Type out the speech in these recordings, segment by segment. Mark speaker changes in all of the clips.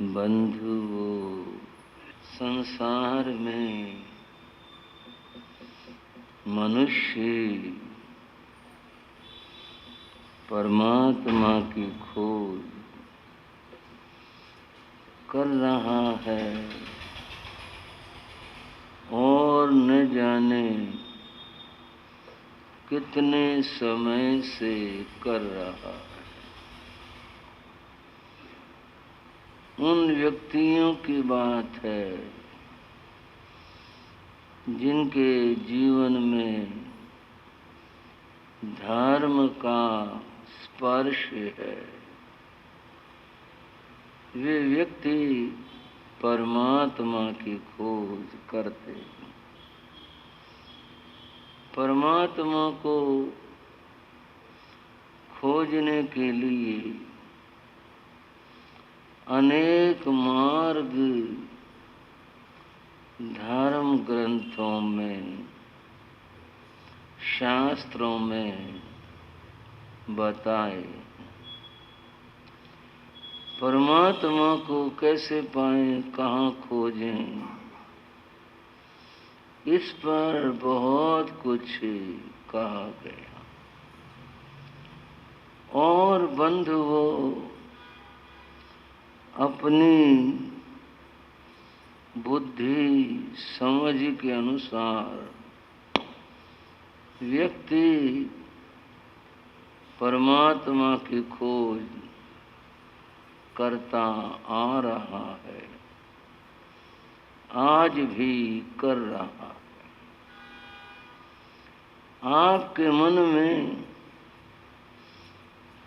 Speaker 1: बंधुओं, संसार में मनुष्य परमात्मा की खोज कर रहा है और न जाने कितने समय से कर रहा है। उन व्यक्तियों की बात है जिनके जीवन में धर्म का स्पर्श है। वे व्यक्ति परमात्मा की खोज करते हैं। परमात्मा को खोजने के लिए अनेक मार्ग धर्म ग्रंथों में, शास्त्रों में बताए। परमात्मा को कैसे पाएं, कहाँ खोजें, इस पर बहुत कुछ कहा गया। और बंधुओं, अपनी बुद्धि समझ के अनुसार व्यक्ति परमात्मा की खोज करता आ रहा है, आज भी कर रहा है। आपके मन में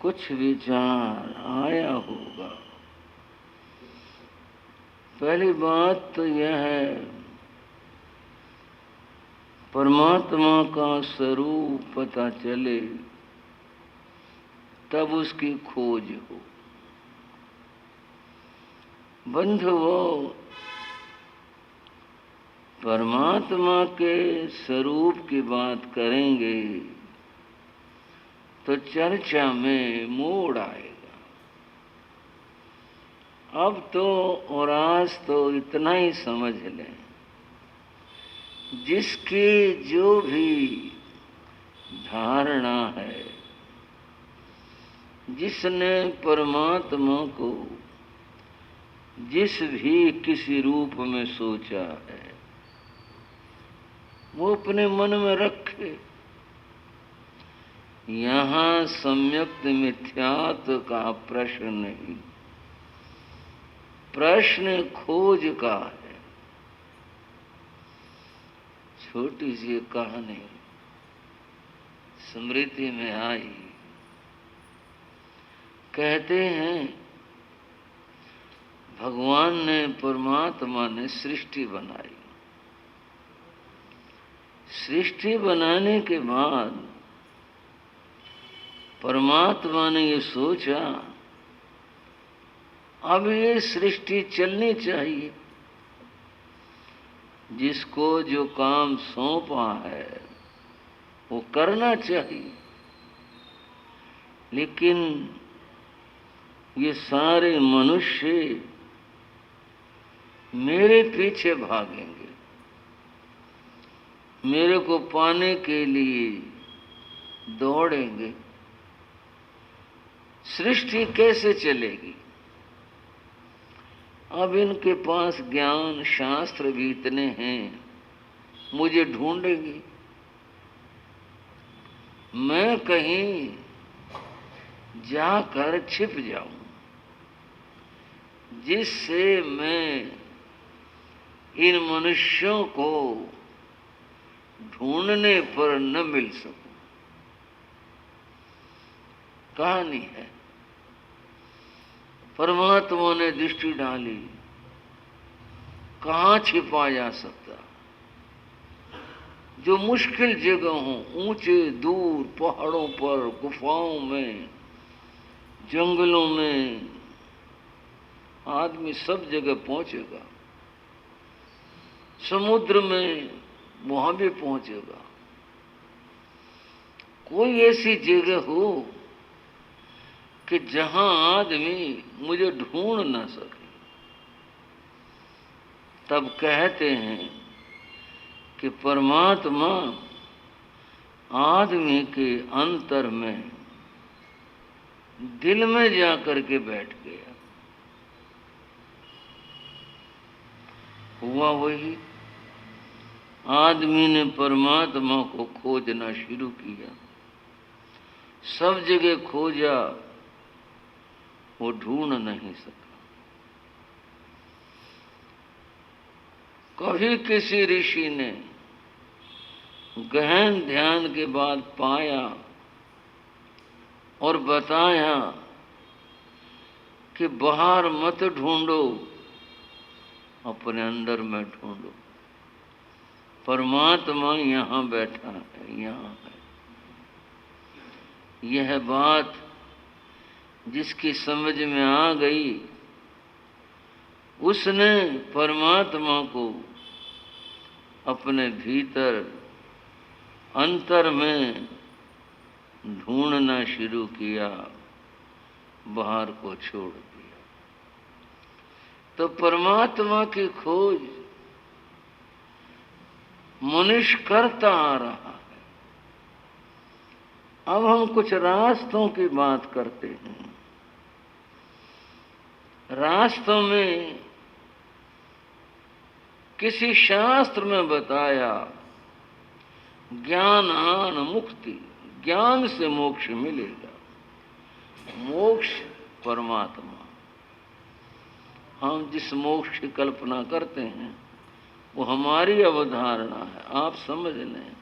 Speaker 1: कुछ विचार आया होगा। पहली बात तो यह है, परमात्मा का स्वरूप पता चले तब उसकी खोज हो। बंधुओं, परमात्मा के स्वरूप की बात करेंगे तो चर्चा में मोड़ आएगा। अब तो और आज तो इतना ही समझ लें, जिसकी जो भी धारणा है, जिसने परमात्मा को जिस भी किसी रूप में सोचा है, वो अपने मन में रखे। यहाँ सम्यक्त मिथ्यात्व का प्रश्न नहीं, प्रश्न खोज का है। छोटी सी कहानी स्मृति में आई। कहते हैं भगवान ने, परमात्मा ने सृष्टि बनाई। सृष्टि बनाने के बाद परमात्मा ने ये सोचा, अब ये सृष्टि चलनी चाहिए। जिसको जो काम सौंपा है वो करना चाहिए। लेकिन ये सारे मनुष्य मेरे पीछे भागेंगे, मेरे को पाने के लिए दौड़ेंगे। सृष्टि कैसे चलेगी? अब इनके पास ज्ञान शास्त्र भी इतने हैं, मुझे ढूंढेंगे। मैं कहीं जाकर छिप जाऊं, जिससे मैं इन मनुष्यों को ढूंढने पर न मिल सकूं। कहानी है, परमात्मा ने दृष्टि डाली, कहाँ छिपा जा सकता? जो मुश्किल जगह हो, ऊंचे दूर पहाड़ों पर, गुफाओं में, जंगलों में, आदमी सब जगह पहुंचेगा। समुद्र में वहां भी पहुंचेगा। कोई ऐसी जगह हो कि जहां आदमी मुझे ढूंढ ना सके। तब कहते हैं कि परमात्मा आदमी के अंतर में, दिल में जाकर के बैठ गया। हुआ वही, आदमी ने परमात्मा को खोजना शुरू किया, सब जगह खोजा, वो ढूंढ नहीं सका। कभी किसी ऋषि ने गहन ध्यान के बाद पाया और बताया कि बाहर मत ढूंढो, अपने अंदर में ढूंढो। परमात्मा यहाँ बैठा है, यहाँ है। यह बात जिसकी समझ में आ गई, उसने परमात्मा को अपने भीतर अंतर में ढूंढना शुरू किया, बाहर को छोड़ दिया। तो परमात्मा की खोज मनुष्य करता आ रहा है। अब हम कुछ रास्तों की बात करते हैं। रास्तों में किसी शास्त्र में बताया, ज्ञानान मुक्ति, ज्ञान से मोक्ष मिलेगा। मोक्ष परमात्मा। हम जिस मोक्ष की कल्पना करते हैं वो हमारी अवधारणा है, आप समझ लें।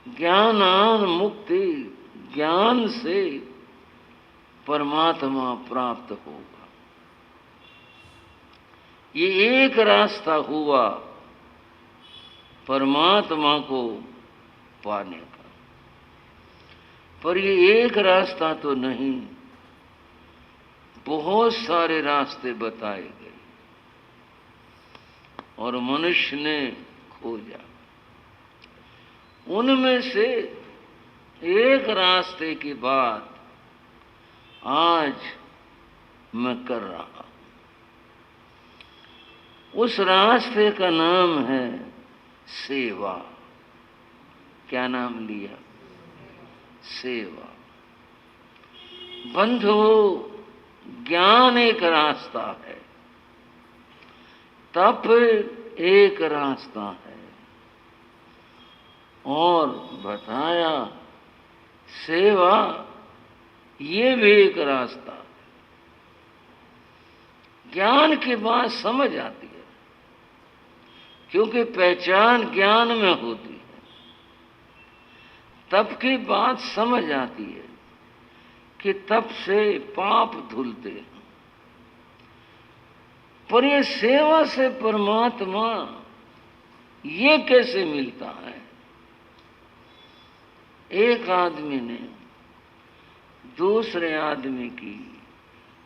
Speaker 1: ज्ञानान मुक्ति, ज्ञान से परमात्मा प्राप्त होगा। ये एक रास्ता हुआ परमात्मा को पाने का, पर ये एक रास्ता तो नहीं, बहुत सारे रास्ते बताए गए और मनुष्य ने खोजा। उनमें से एक रास्ते की बात आज मैं कर रहा हूं। उस रास्ते का नाम है सेवा। क्या नाम लिया? सेवा। बंधुओं, ज्ञान एक रास्ता है, तप एक रास्ता है, और बताया सेवा ये भी एक रास्ता है। ज्ञान की बात समझ आती है, क्योंकि पहचान ज्ञान में होती है। तप की बात समझ आती है कि तप से पाप धुलते हैं, पर ये सेवा से परमात्मा ये कैसे मिलता है? एक आदमी ने दूसरे आदमी की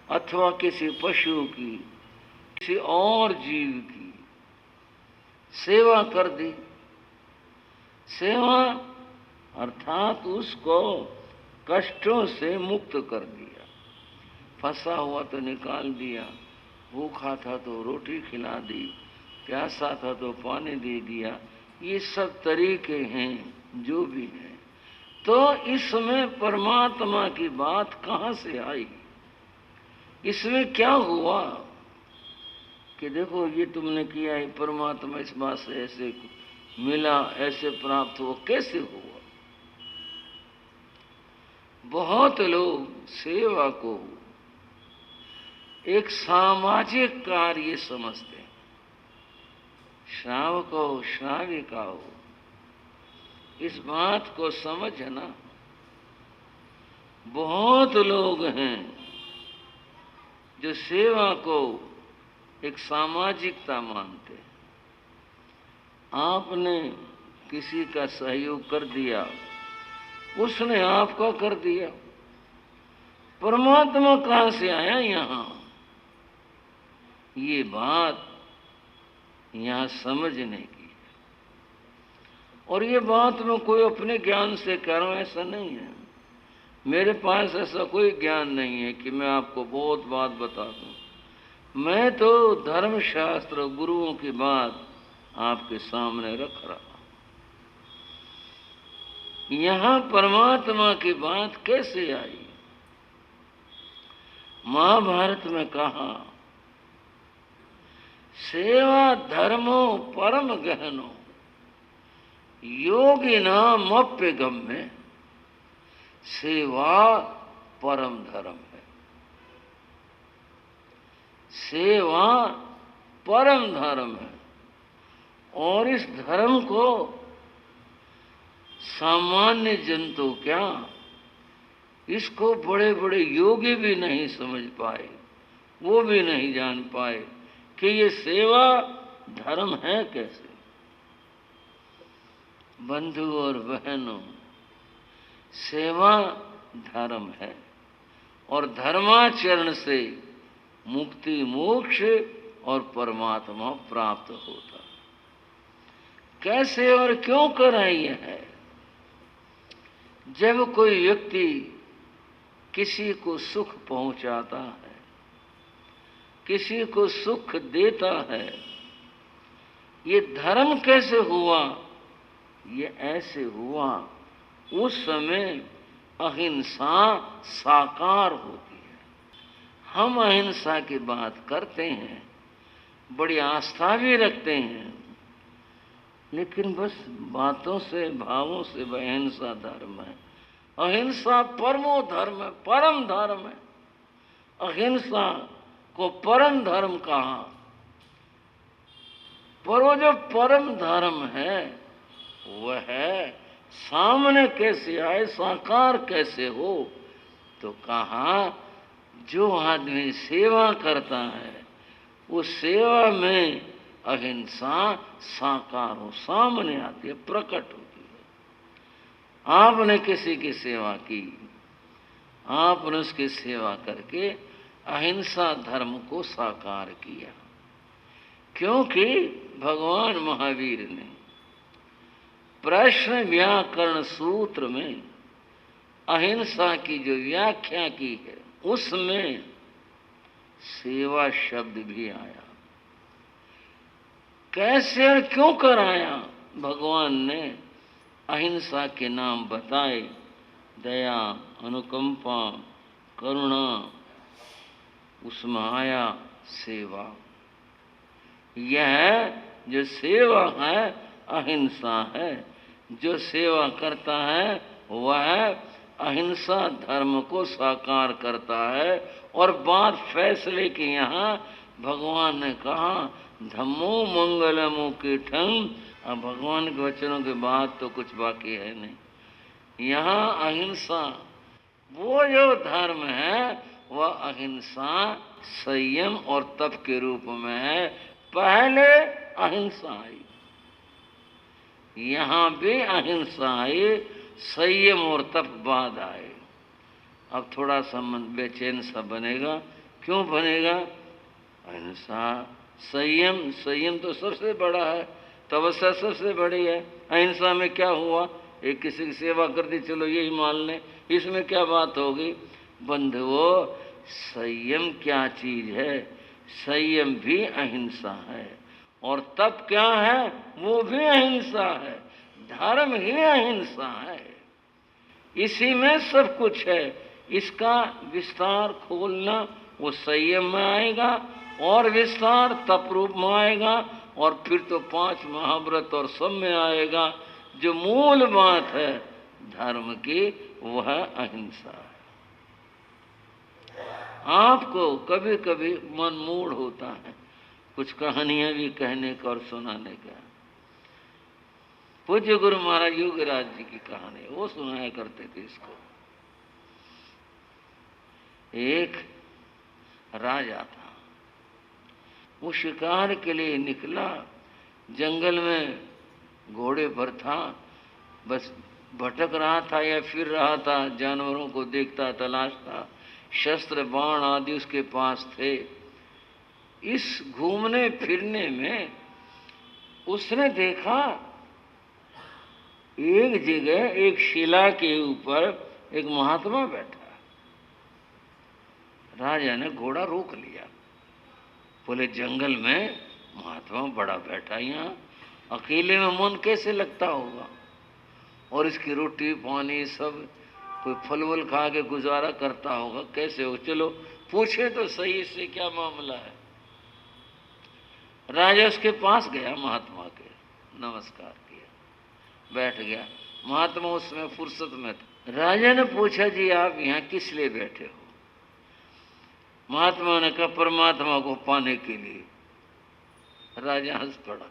Speaker 1: अथवा किसी पशु की, किसी और जीव की सेवा कर दी। सेवा अर्थात उसको कष्टों से मुक्त कर दिया। फंसा हुआ तो निकाल दिया, भूखा था तो रोटी खिला दी, प्यासा था तो पानी दे दिया। ये सब तरीके हैं जो भी हैं। तो इसमें परमात्मा की बात कहाँ से आई? इसमें क्या हुआ कि देखो ये तुमने किया है, परमात्मा इस बात से ऐसे मिला, ऐसे प्राप्त हुआ, कैसे हुआ? बहुत लोग सेवा को एक सामाजिक कार्य समझते हैं। श्रावक हो, श्राविका हो, इस बात को समझना। बहुत लोग हैं जो सेवा को एक सामाजिकता मानते हैं। आपने किसी का सहयोग कर दिया, उसने आपका कर दिया। परमात्मा कहाँ से आया यहाँ? ये बात यहाँ समझने की है। और ये बात मैं कोई अपने ज्ञान से कह रहा हूँ, ऐसा नहीं है। मेरे पास ऐसा कोई ज्ञान नहीं है कि मैं आपको बहुत बात बता दूँ। मैं तो धर्मशास्त्र गुरुओं की बात आपके सामने रख रहा हूं। यहां परमात्मा की बात कैसे आई? महाभारत में कहा, सेवा धर्मो परम गहनो योगी नाम अप्य गम्य। सेवा परम धर्म है। सेवा परम धर्म है और इस धर्म को सामान्य जन तो क्या, इसको बड़े बड़े योगी भी नहीं समझ पाए, वो भी नहीं जान पाए कि ये सेवा धर्म है कैसे। बंधु और बहनों, सेवा धर्म है और धर्माचरण से मुक्ति मोक्ष और परमात्मा प्राप्त होता है। कैसे और क्यों कराई है? जब कोई व्यक्ति किसी को सुख पहुंचाता है, किसी को सुख देता है, ये धर्म कैसे हुआ? ये ऐसे हुआ, उस समय अहिंसा साकार होती है। हम अहिंसा की बात करते हैं, बड़ी आस्था भी रखते हैं, लेकिन बस बातों से भावों से अहिंसा धर्म है। अहिंसा परमो धर्म है, परम धर्म है। अहिंसा को परम धर्म कहा। पर वो जो परम धर्म है वह सामने कैसे आए, साकार कैसे हो? तो कहा, जो आदमी सेवा करता है वो सेवा में अहिंसा साकार हो, सामने आती है, प्रकट होती है। आपने किसी की सेवा की, आपने उसकी सेवा करके अहिंसा धर्म को साकार किया। क्योंकि भगवान महावीर ने प्रश्न व्याकरण सूत्र में अहिंसा की जो व्याख्या की है उसमें सेवा शब्द भी आया। कैसे और क्यों कराया? भगवान ने अहिंसा के नाम बताए, दया, अनुकंपा, करुणा, उसमें आया सेवा। यह जो सेवा है अहिंसा है। जो सेवा करता है वह अहिंसा धर्म को साकार करता है। और बात फैसले की यहाँ भगवान ने कहा, धम्मो मंगलमो कीठम। अब भगवान के वचनों के बाद तो कुछ बाकी है नहीं। यहाँ अहिंसा वो जो धर्म है वह अहिंसा संयम और तप के रूप में है। पहले अहिंसा आई, यहाँ भी अहिंसा आई, संयम और तप बाद आए। अब थोड़ा सा मन बेचैन सा बनेगा। क्यों बनेगा? अहिंसा संयम, संयम तो सबसे बड़ा है, तपस्या सबसे बड़ी है। अहिंसा में क्या हुआ? एक किसी की सेवा कर दी, चलो यही मान लें, इसमें क्या बात होगी? बंधुओं, संयम क्या चीज है? संयम भी अहिंसा है और तप क्या है? वो भी अहिंसा है। धर्म ही अहिंसा है, इसी में सब कुछ है। इसका विस्तार खोलना वो संयम में आएगा और विस्तार तप रूप में आएगा और फिर तो 5 महाव्रत और सब में आएगा। जो मूल बात है धर्म की वह अहिंसा है। आपको कभी कभी मन मूड होता है कुछ कहानियां भी कहने का और सुनाने का। पूज्य गुरु महाराज योगीराज जी की कहानी वो सुनाया करते थे इसको। एक राजा था, वो शिकार के लिए निकला, जंगल में घोड़े पर था, बस भटक रहा था या फिर रहा था, जानवरों को देखता तलाशता, शस्त्र बाण आदि उसके पास थे। इस घूमने फिरने में उसने देखा एक जगह एक शिला के ऊपर एक महात्मा बैठा। राजा ने घोड़ा रोक लिया, बोले जंगल में महात्मा बड़ा बैठा, यहाँ अकेले में मन कैसे लगता होगा, और इसकी रोटी पानी सब कोई फल वल खा के गुजारा करता होगा, कैसे हो, चलो पूछे तो सही इससे क्या मामला है। राजा उसके पास गया, महात्मा के नमस्कार किया, बैठ गया। महात्मा उसमें फुर्सत में था। राजा ने पूछा जी आप यहाँ किस लिए बैठे हो? महात्मा ने कहा परमात्मा को पाने के लिए। राजा हंस पड़ा,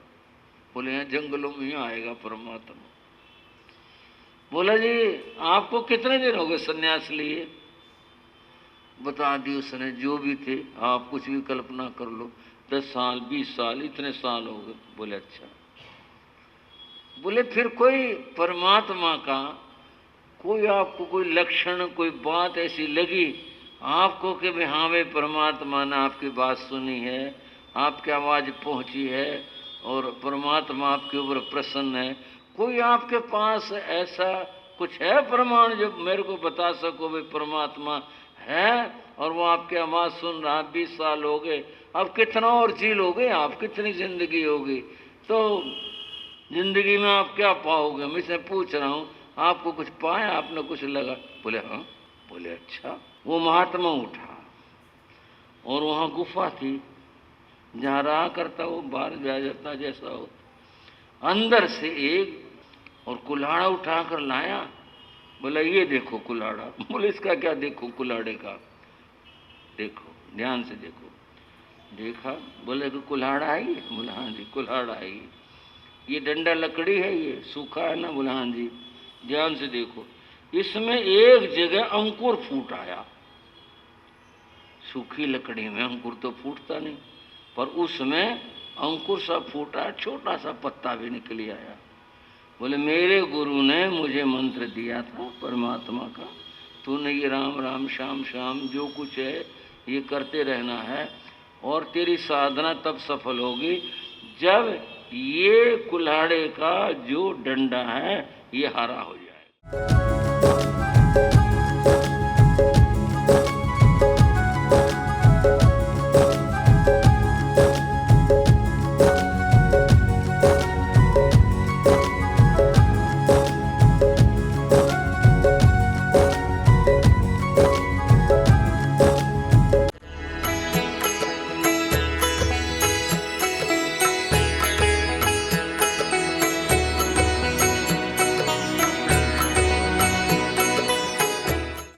Speaker 1: बोले यहाँ जंगलों में ही आएगा परमात्मा। बोला जी आपको कितने दिन हो गए सन्यास लिए? बता दी उसने जो भी थे, आप कुछ भी कल्पना कर लो, 10 साल 20 साल इतने साल हो गए। बोले अच्छा। बोले फिर कोई परमात्मा का कोई आपको कोई लक्षण कोई बात ऐसी लगी आपको कि भाई हाँ भाई परमात्मा ने आपकी बात सुनी है, आपकी आवाज़ पहुंची है और परमात्मा आपके ऊपर प्रसन्न है, कोई आपके पास ऐसा कुछ है प्रमाण जो मेरे को बता सको भाई परमात्मा है और वो आपकी आवाज़ सुन रहा? 20 साल हो गए, अब कितना और जी लोगे आप, कितनी जिंदगी होगी, तो जिंदगी में आप क्या पाओगे? मैं से पूछ रहा हूँ, आपको कुछ पाया, आपने कुछ लगा? बोले हाँ। बोले अच्छा। वो महात्मा उठा और वहाँ गुफा थी, जहाँ रहा करता वो बाहर जा जाता जैसा हो, अंदर से एक और कुल्हाड़ा उठाकर लाया। बोला ये देखो कुल्हाड़ा। बोले इसका क्या देखो कुल्हाड़े का? देखो ध्यान से देखो। देखा, बोले कि कुल्हाड़ा है ये? बोला हाँ जी कुल्हाड़ा है ये डंडा लकड़ी है, ये सूखा है ना? बोला हाँ जी। ध्यान से देखो, इसमें एक जगह अंकुर फूट आया। सूखी लकड़ी में अंकुर तो फूटता नहीं, पर उसमें अंकुर सा फूटा, छोटा सा पत्ता भी निकल आया। बोले मेरे गुरु ने मुझे मंत्र दिया था परमात्मा का, तूने ये राम राम श्याम श्याम जो कुछ है ये करते रहना है, और तेरी साधना तब सफल होगी जब ये कुल्हाड़े का जो डंडा है ये हरा हो जाए।